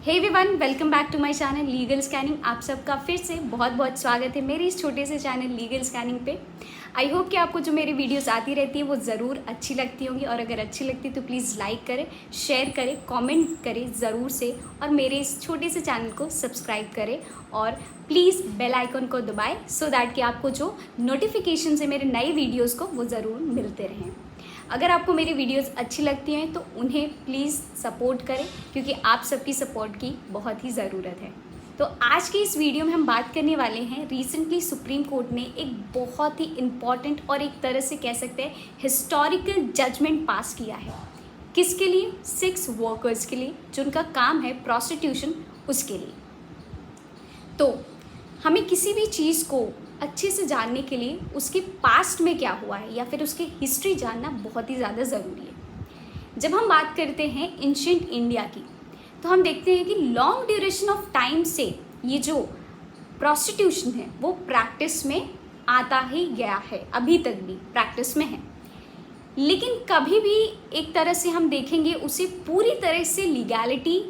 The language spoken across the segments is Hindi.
Hey everyone, welcome back to my channel legal scanning. आप सबका फिर से बहुत बहुत स्वागत है मेरे इस छोटे से चैनल लीगल स्कैनिंग पे। आई होप कि आपको जो मेरी वीडियोस आती रहती है वो ज़रूर अच्छी लगती होंगी, और अगर अच्छी लगती है तो प्लीज़ लाइक करें, शेयर करें, कमेंट करें ज़रूर से, और मेरे इस छोटे से चैनल को सब्सक्राइब करें और प्लीज़ बेल आइकन को दबाएं सो दैट कि आपको जो नोटिफिकेशन है मेरे नए वीडियोज़ को वो ज़रूर मिलते रहें। अगर आपको मेरी वीडियोस अच्छी लगती हैं तो उन्हें प्लीज़ सपोर्ट करें, क्योंकि आप सबकी सपोर्ट की बहुत ही ज़रूरत है। तो आज की इस वीडियो में हम बात करने वाले हैं, रिसेंटली सुप्रीम कोर्ट ने एक बहुत ही इम्पॉर्टेंट और एक तरह से कह सकते हैं हिस्टोरिकल जजमेंट पास किया है। किसके लिए? सेक्स वर्कर्स के लिए, जिनका काम है प्रोस्टिट्यूशन, उसके लिए। तो हमें किसी भी चीज़ को अच्छे से जानने के लिए उसके पास्ट में क्या हुआ है या फिर उसकी हिस्ट्री जानना बहुत ही ज़्यादा ज़रूरी है। जब हम बात करते हैं एंशिएंट इंडिया की, तो हम देखते हैं कि लॉन्ग ड्यूरेशन ऑफ टाइम से ये जो प्रोस्टिट्यूशन है वो प्रैक्टिस में आता ही गया है, अभी तक भी प्रैक्टिस में है। लेकिन कभी भी एक तरह से हम देखेंगे उसे पूरी तरह से लीगैलिटी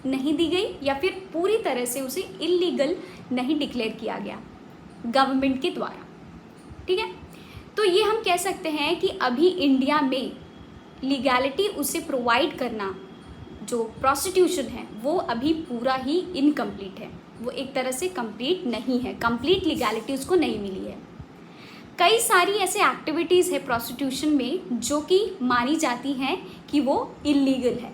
नहीं दी गई या फिर पूरी तरह से उसे इल्लीगल नहीं डिक्लेयर किया गया गवर्नमेंट के द्वारा। ठीक है, तो ये हम कह सकते हैं कि अभी इंडिया में लीगैलिटी उसे प्रोवाइड करना, जो प्रोस्टिट्यूशन है, वो अभी पूरा ही इनकम्प्लीट है। वो एक तरह से कंप्लीट नहीं है, कंप्लीट लीगैलिटी उसको नहीं मिली है। कई सारी ऐसे एक्टिविटीज़ है प्रोस्टिट्यूशन में जो कि मानी जाती हैं कि वो इल्लीगल है,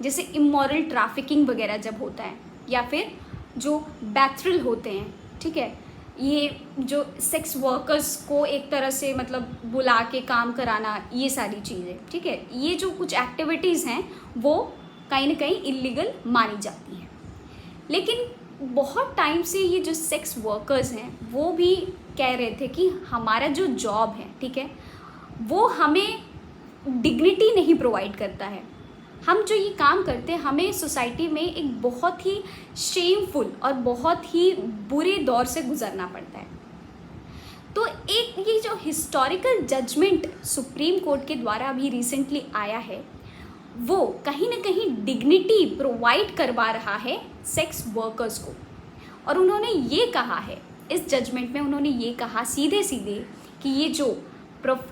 जैसे इमोरल ट्रैफिकिंग वगैरह जब होता है, या फिर जो बैथरल होते हैं। ठीक है, ये जो सेक्स वर्कर्स को एक तरह से मतलब बुला के काम कराना, ये सारी चीज़ें। ठीक है, ये जो कुछ एक्टिविटीज़ हैं वो कहीं ना कहीं इल्लीगल मानी जाती हैं। लेकिन बहुत टाइम से ये जो सेक्स वर्कर्स हैं वो भी कह रहे थे कि हमारा जो जॉब है, ठीक है, वो हमें डिग्निटी नहीं प्रोवाइड करता है। हम जो ये काम करते हैं हमें सोसाइटी में एक बहुत ही शेमफुल और बहुत ही बुरे दौर से गुजरना पड़ता है। तो एक ये जो हिस्टोरिकल जजमेंट सुप्रीम कोर्ट के द्वारा अभी रिसेंटली आया है, वो कहीं ना कहीं डिग्निटी प्रोवाइड करवा रहा है सेक्स वर्कर्स को। और उन्होंने ये कहा है, इस जजमेंट में उन्होंने ये कहा सीधे सीधे कि ये जो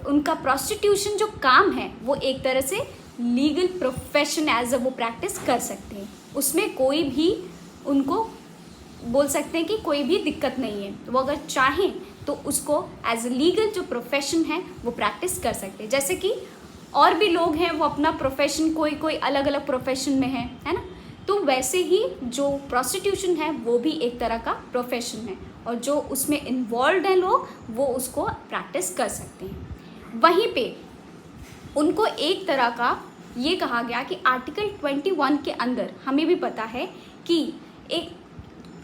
उनका प्रोस्टिट्यूशन जो काम है वो एक तरह से लीगल प्रोफेशन एज अ वो प्रैक्टिस कर सकते हैं। उसमें कोई भी उनको बोल सकते हैं कि कोई भी दिक्कत नहीं है। वो अगर चाहें तो उसको एज अ लीगल जो प्रोफेशन है वो प्रैक्टिस कर सकते हैं। जैसे कि और भी लोग हैं वो अपना प्रोफेशन कोई अलग अलग प्रोफेशन में है ना। तो वैसे ही जो प्रोस्टिट्यूशन है वो भी एक तरह का प्रोफेशन है, और जो उसमें इन्वॉल्व हैं लोग वो उसको प्रैक्टिस कर सकते हैं। वहीं पे उनको एक तरह का ये कहा गया कि आर्टिकल 21 के अंदर हमें भी पता है कि एक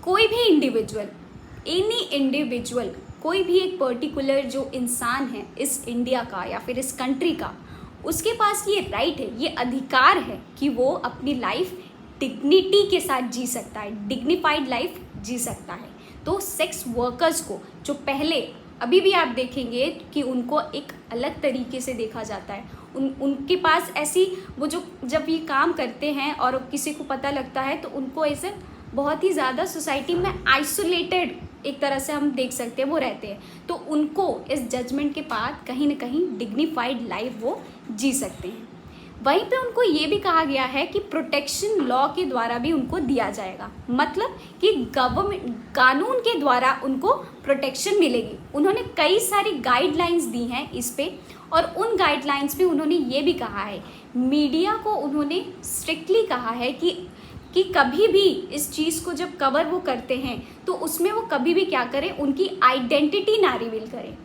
कोई भी इंडिविजुअल, एनी इंडिविजुअल, कोई भी एक पर्टिकुलर जो इंसान है इस इंडिया का या फिर इस कंट्री का, उसके पास ये राइट है, ये अधिकार है कि वो अपनी लाइफ डिग्निटी के साथ जी सकता है, डिग्निफाइड लाइफ जी सकता है। तो सेक्स वर्कर्स को जो पहले अभी भी आप देखेंगे कि उनको एक अलग तरीके से देखा जाता है। उनके पास ऐसी वो जो जब ये काम करते हैं और किसी को पता लगता है तो उनको ऐसे बहुत ही ज़्यादा सोसाइटी में आइसोलेटेड एक तरह से हम देख सकते हैं वो रहते हैं। तो उनको इस जजमेंट के बाद कहीं ना कहीं डिग्निफाइड लाइफ वो जी सकते हैं। वहीं पे उनको ये भी कहा गया है कि प्रोटेक्शन लॉ के द्वारा भी उनको दिया जाएगा, मतलब कि गवर्नमेंट कानून के द्वारा उनको प्रोटेक्शन मिलेगी। उन्होंने कई सारी गाइडलाइंस दी हैं इस पे, और उन गाइडलाइंस में उन्होंने ये भी कहा है, मीडिया को उन्होंने स्ट्रिक्टली कहा है कि कभी भी इस चीज़ को जब कवर वो करते हैं तो उसमें वो कभी भी क्या करें, उनकी आइडेंटिटी ना रिवील करें।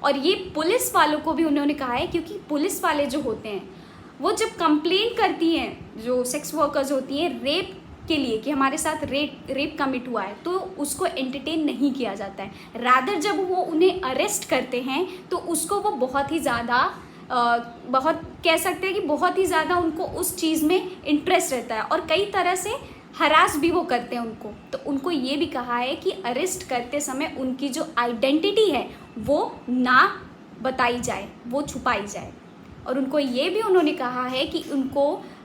और ये पुलिस वालों को भी उन्होंने कहा है, क्योंकि पुलिस वाले जो होते हैं वो जब कंप्लेंट करती हैं, जो सेक्स वर्कर्स होती हैं रेप के लिए कि हमारे साथ रेप कमिट हुआ है, तो उसको एंटरटेन नहीं किया जाता है। रादर जब वो उन्हें अरेस्ट करते हैं तो उसको वो बहुत ही ज़्यादा बहुत कह सकते हैं कि बहुत ही ज़्यादा उनको उस चीज़ में इंटरेस्ट रहता है, और कई तरह से हरास भी वो करते हैं उनको। तो उनको ये भी कहा है कि अरेस्ट करते समय उनकी जो आइडेंटिटी है वो ना बताई जाए, वो छुपाई जाए। और उनको ये भी उन्होंने कहा है कि उनको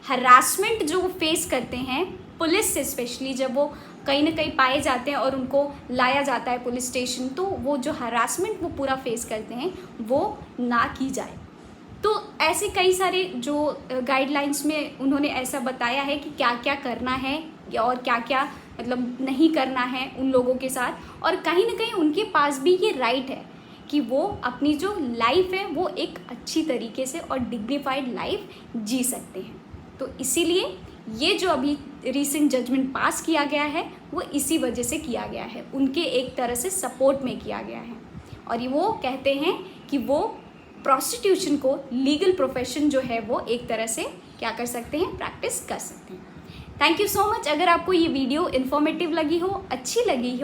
हरासमेंट जो वो फेस करते हैं पुलिस से स्पेशली जब वो कहीं ना कहीं पाए जाते हैं और उनको लाया जाता है पुलिस स्टेशन, तो वो जो हरासमेंट वो पूरा फेस करते हैं वो ना की जाए। तो ऐसे कई सारे जो गाइडलाइंस में उन्होंने ऐसा बताया है कि क्या क्या करना है और क्या क्या मतलब नहीं करना है उन लोगों के साथ, और कहीं ना कहीं उनके पास भी ये राइट है कि वो अपनी जो लाइफ है वो एक अच्छी तरीके से और डिग्निफाइड लाइफ जी सकते हैं। तो इसीलिए ये जो अभी रीसेंट जजमेंट पास किया गया है वो इसी वजह से किया गया है, उनके एक तरह से सपोर्ट में किया गया है। और ये वो कहते हैं कि वो प्रोस्टिट्यूशन को लीगल प्रोफेशन जो है वो एक तरह से क्या कर सकते हैं, प्रैक्टिस कर सकते हैं। Thank you so much. अगर आपको ये वीडियो इन्फॉर्मेटिव लगी हो, अच्छी लगी हो